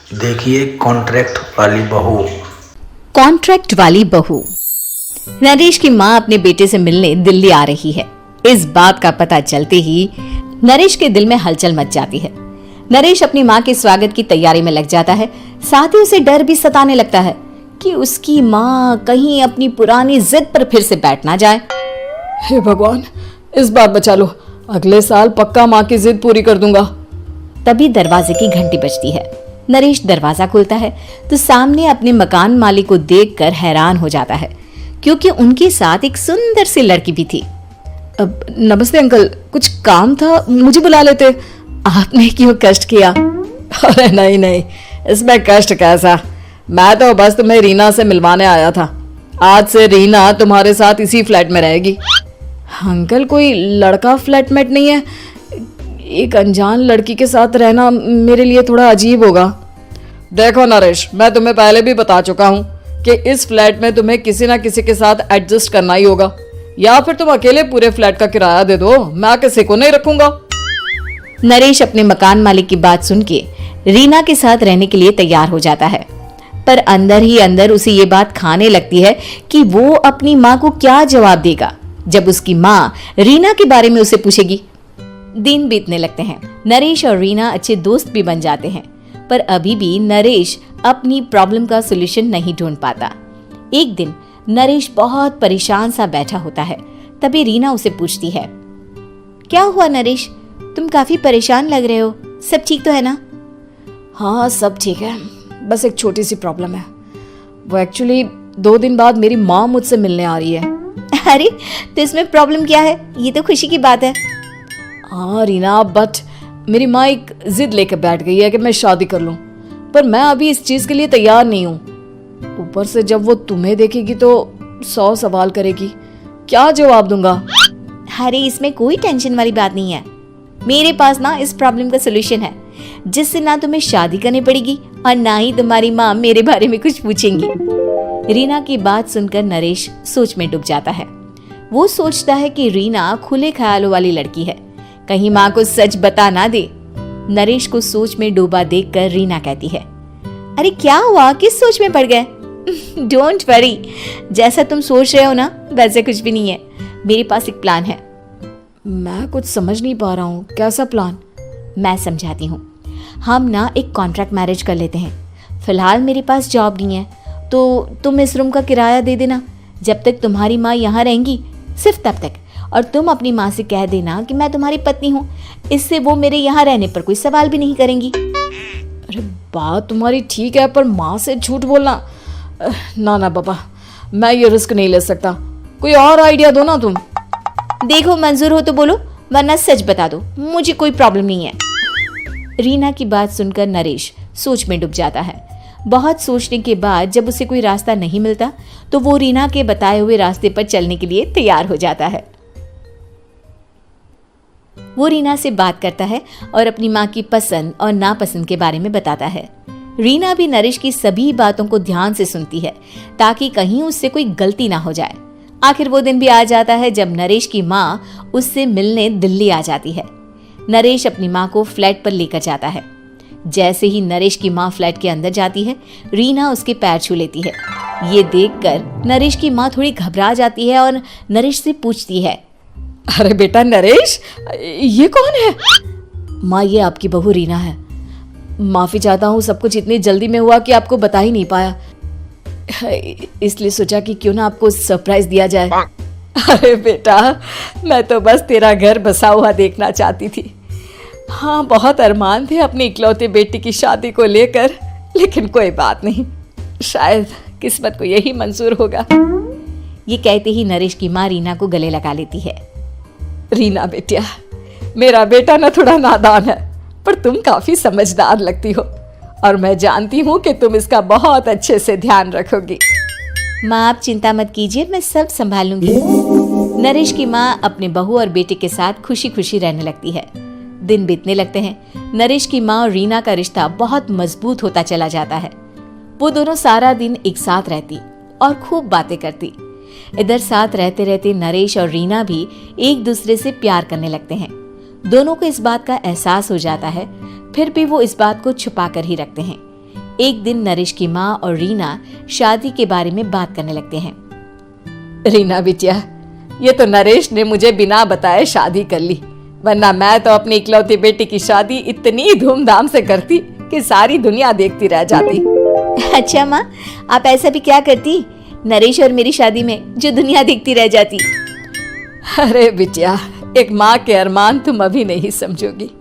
देखिए कॉन्ट्रैक्ट वाली बहू। कॉन्ट्रैक्ट वाली बहू। नरेश की माँ अपने बेटे से मिलने दिल्ली आ रही है। इस बात का पता चलते ही नरेश के दिल में हलचल मच जाती है। नरेश अपनी माँ के स्वागत की तैयारी में लग जाता है। साथ ही उसे डर भी सताने लगता है कि उसकी माँ कहीं अपनी पुरानी जिद पर फिर से बैठ ना जाए। हे भगवान, इस बार बचा लो, अगले साल पक्का माँ की जिद पूरी कर दूंगा। तभी दरवाजे की घंटी बजती है। नरेश दरवाजा खोलता है तो सामने अपने मकान मालिक को देखकर हैरान हो जाता है, क्योंकि उनके साथ एक सुंदर सी लड़की भी थी। अब नमस्ते अंकल, कुछ काम था, मुझे बुला लेते। आपने क्यों कष्ट किया? अरे नहीं नहीं, इसमें कष्ट कैसा, मैं तो बस तुम्हें रीना से मिलवाने आया था। आज से रीना तुम्हारे साथ इसी फ्लैट में रहेगी। अंकल, कोई लड़का फ्लैटमेट नहीं है? एक अनजान लड़की के साथ रहना मेरे लिए थोड़ा अजीब होगा। देखो नरेश, मैं तुम्हें पहले भी बता चुका हूँ कि इस फ्लैट में तुम्हें किसी ना किसी के साथ एडजस्ट करना ही होगा, या फिर तुम अकेले पूरे फ्लैट का किराया दे दो, मैं किसी को नहीं रखूंगा। नरेश अपने मकान मालिक की बात सुन के रीना के साथ रहने के लिए तैयार हो जाता है, पर अंदर ही अंदर उसे ये बात खाने लगती है कि वो अपनी माँ को क्या जवाब देगा जब उसकी माँ रीना के बारे में उसे पूछेगी। दिन बीतने लगते हैं। नरेश और रीना अच्छे दोस्त भी बन जाते हैं, पर अभी भी नरेश अपनी प्रॉब्लम का सॉल्यूशन नहीं ढूंढ पाता। एक दिन नरेश बहुत परेशान सा बैठा होता है। तभी रीना उसे पूछती है, क्या हुआ नरेश, तुम काफी परेशान लग रहे हो, सब ठीक तो है ना? हाँ सब ठीक है, बस एक छोटी सी प्रॉब्लम है। वो एक्चुअली 2 दिन बाद मेरी माँ मुझसे मिलने आ रही है। अरे तो इसमें प्रॉब्लम क्या है, ये तो खुशी की बात है। हाँ रीना, बट मेरी माँ एक जिद लेकर बैठ गई है कि मैं शादी कर लूं, पर मैं अभी इस चीज के लिए तैयार नहीं हूँ। ऊपर से जब वो तुम्हें देखेगी तो 100 सवाल करेगी, क्या जवाब दूंगा? अरे इसमें कोई टेंशन वाली बात नहीं है, मेरे पास ना इस प्रॉब्लम का सलूशन है, जिससे ना तुम्हें शादी करनी पड़ेगी और ना ही तुम्हारी माँ मेरे बारे में कुछ पूछेंगी। रीना की बात सुनकर नरेश सोच में डूब जाता है। वो सोचता है कि रीना खुले ख्यालों वाली लड़की है, कहीं माँ को सच बता ना दे। नरेश को सोच में डूबा देखकर रीना कहती है, अरे क्या हुआ, किस सोच में पड़ गए? डोंट वरी, जैसा तुम सोच रहे हो ना वैसे कुछ भी नहीं है, मेरे पास एक प्लान है। मैं कुछ समझ नहीं पा रहा हूँ, कैसा प्लान? मैं समझाती हूँ। हम ना एक कॉन्ट्रैक्ट मैरिज कर लेते हैं। फिलहाल मेरे पास जॉब नहीं है, तो तुम इस रूम का किराया दे देना जब तक तुम्हारी माँ यहाँ रहेंगी, सिर्फ तब तक। और तुम अपनी माँ से कह देना कि मैं तुम्हारी पत्नी हूँ, इससे वो मेरे यहाँ रहने पर कोई सवाल भी नहीं करेंगी। अरे बात तुम्हारी ठीक है, पर माँ से झूठ बोलना, ना ना बाबा, मैं ये रिस्क नहीं ले सकता। कोई और आइडिया दो ना तुम। देखो मंजूर हो तो बोलो, वरना सच बता दो, मुझे कोई प्रॉब्लम नहीं है। रीना की बात सुनकर नरेश सोच में डूब जाता है। बहुत सोचने के बाद जब उसे कोई रास्ता नहीं मिलता तो वो रीना के बताए हुए रास्ते पर चलने के लिए तैयार हो जाता है। वो रीना से बात करता है और अपनी माँ की पसंद और नापसंद के बारे में बताता है। रीना भी नरेश की सभी बातों को ध्यान से सुनती है ताकि कहीं उससे कोई गलती ना हो जाए। आखिर वो दिन भी आ जाता है जब नरेश की माँ उससे मिलने दिल्ली आ जाती है। नरेश अपनी माँ को फ्लैट पर लेकर जाता है। जैसे ही नरेश की माँ फ्लैट के अंदर जाती है, रीना उसके पैर छू लेती है। ये देखकर नरेश की माँ थोड़ी घबरा जाती है और नरेश से पूछती है, अरे बेटा नरेश, ये कौन है? माँ, ये आपकी बहू रीना है। माफी चाहता हूँ, सब कुछ इतनी जल्दी में हुआ कि आपको बता ही नहीं पाया, इसलिए सोचा कि क्यों ना आपको सरप्राइज दिया जाए। अरे बेटा, मैं तो बस तेरा घर बसा हुआ देखना चाहती थी। हाँ, बहुत अरमान थे अपनी इकलौते बेटी की शादी को लेकर, लेकिन कोई बात नहीं, शायद किस्मत को यही मंजूर होगा। ये कहते ही नरेश की माँ रीना को गले लगा लेती है। रीना बेटिया, मेरा बेटा ना थोड़ा नादान है, पर तुम काफी समझदार लगती हो और मैं जानती हूँ कि तुम इसका बहुत अच्छे से ध्यान रखोगी। माँ आप चिंता मत कीजिए, मैं सब संभाल लूंगी। नरेश की माँ अपने बहू और बेटे के साथ खुशी खुशी रहने लगती है। दिन बीतने लगते हैं। नरेश की माँ और रीना का रिश्ता बहुत मजबूत होता चला जाता है। वो दोनों सारा दिन एक साथ रहती और खूब बातें करती। इधर साथ रहते रहते नरेश और रीना भी एक दूसरे से प्यार करने लगते हैं। दोनों को इस बात का एहसास हो जाता है, फिर भी वो इस बात को छुपा कर ही रखते हैं एक दिन नरेश की माँ और रीना शादी के बारे में बात करने लगते हैं। रीना बिटिया, ये तो नरेश ने मुझे बिना बताए शादी कर ली, वरना मैं तो अपनी इकलौती बेटी की शादी इतनी धूमधाम से करती कि सारी दुनिया देखती रह जाती। अच्छा माँ, आप ऐसा भी क्या करती नरेश और मेरी शादी में जो दुनिया देखती रह जाती? अरे बिटिया, एक माँ के अरमान तुम अभी नहीं समझोगी।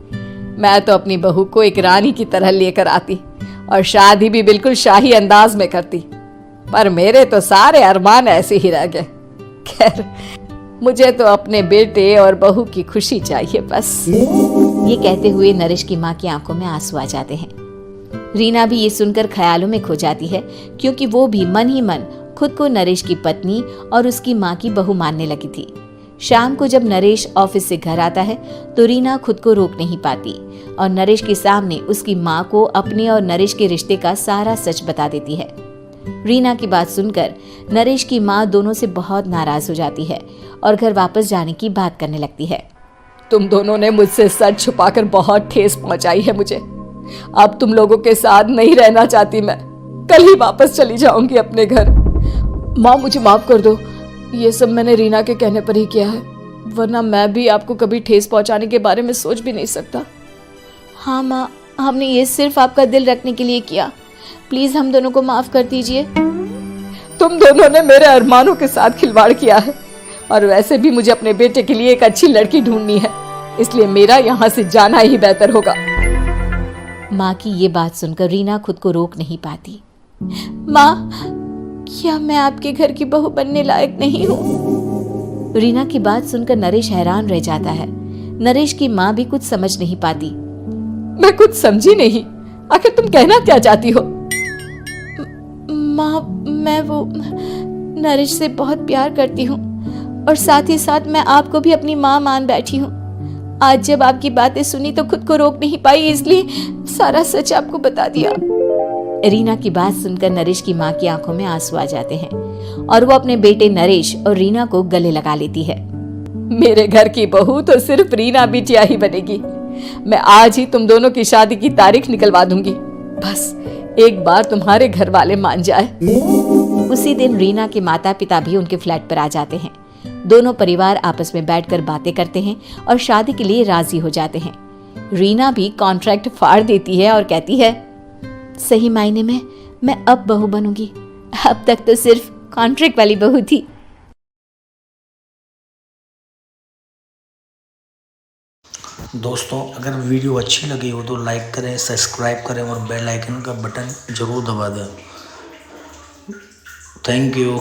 मैं तो अपनी बहू को एक रानी की तरह लेकर आती और शादी भी बिल्कुल शाही अंदाज में करती, पर मेरे तो सारे अरमान ऐसे ही रह गए। खैर, मुझे तो अपने बेटे और बहू की खुशी चाहिए बस। ये कहते हुए नरेश की माँ की आंखों में आंसू आ जाते हैं। रीना भी ये सुनकर ख्यालों में खो जाती है, क्योंकि वो भी मन ही मन खुद को नरेश की पत्नी और उसकी माँ की बहू मानने लगी थी। शाम को जब नरेश ऑफिस से घर आता है तो रीना खुद को रोक नहीं पाती और नरेश के सामने उसकी माँ को अपने और नरेश के रिश्ते का सारा सच बता देती है। रीना की बात सुनकर नरेश की माँ दोनों से बहुत नाराज हो जाती है और घर वापस जाने की बात करने लगती है। तुम दोनों ने मुझसे सच छुपाकर बहुत ठेस पहुंचाई है मुझे। अब तुम लोगों के साथ नहीं रहना चाहती मैं, कल ही वापस चली जाऊंगी अपने घर। माँ, मुझे माफ कर दो, ये सब मैंने रीना के कहने पर ही किया है, वरना मैं भी आपको कभी ठेस पहुंचाने के बारे में सोच भी नहीं सकता। हाँ माँ, हमने ये सिर्फ आपका दिल रखने के लिए किया, प्लीज हम दोनों को माफ कर दीजिए। तुम दोनों ने मेरे अरमानों के साथ खिलवाड़ किया है, और वैसे भी मुझे अपने बेटे के लिए एक अच्छी लड़की ढूंढनी है, इसलिए मेरा यहाँ से जाना ही बेहतर होगा। माँ की ये बात सुनकर रीना खुद को रोक नहीं पाती। माँ, क्या मैं आपके घर की बहू बनने लायक नहीं हूँ? रीना की बात सुनकर नरेश हैरान रह जाता है। नरेश की माँ भी कुछ समझ नहीं पाती। मैं कुछ समझी नहीं, आखिर तुम कहना क्या चाहती हो? माँ, मैं वो नरेश से बहुत प्यार करती हूँ और साथ ही साथ मैं आपको भी अपनी माँ मान बैठी हूँ। आज जब आपकी बातें सुनी तो खुद को रोक नहीं पाई, इसलिए सारा सच आपको बता दिया। रीना की बात सुनकर नरेश की माँ की आंखों में आंसू आ जाते हैं और वो अपने बेटे नरेश और रीना को गले लगा लेती है। मेरे घर की बहू तो सिर्फ रीना बिटिया ही बनेगी। मैं आज ही तुम दोनों की शादी की तारीख निकलवा दूंगी, बस एक बार तुम्हारे घर वाले मान जाए। उसी दिन रीना के माता पिता भी उनके फ्लैट पर आ जाते हैं। दोनों परिवार आपस में बैठकर बातें करते हैं और शादी के लिए राजी हो जाते हैं। रीना भी कॉन्ट्रैक्ट फाड़ देती है और कहती है, सही मायने में मैं अब बहू बनूंगी, अब तक तो सिर्फ कॉन्ट्रैक्ट वाली बहू थी। दोस्तों, अगर वीडियो अच्छी लगी हो तो लाइक करें, सब्सक्राइब करें और बेल आइकन का बटन जरूर दबा दें। Thank you.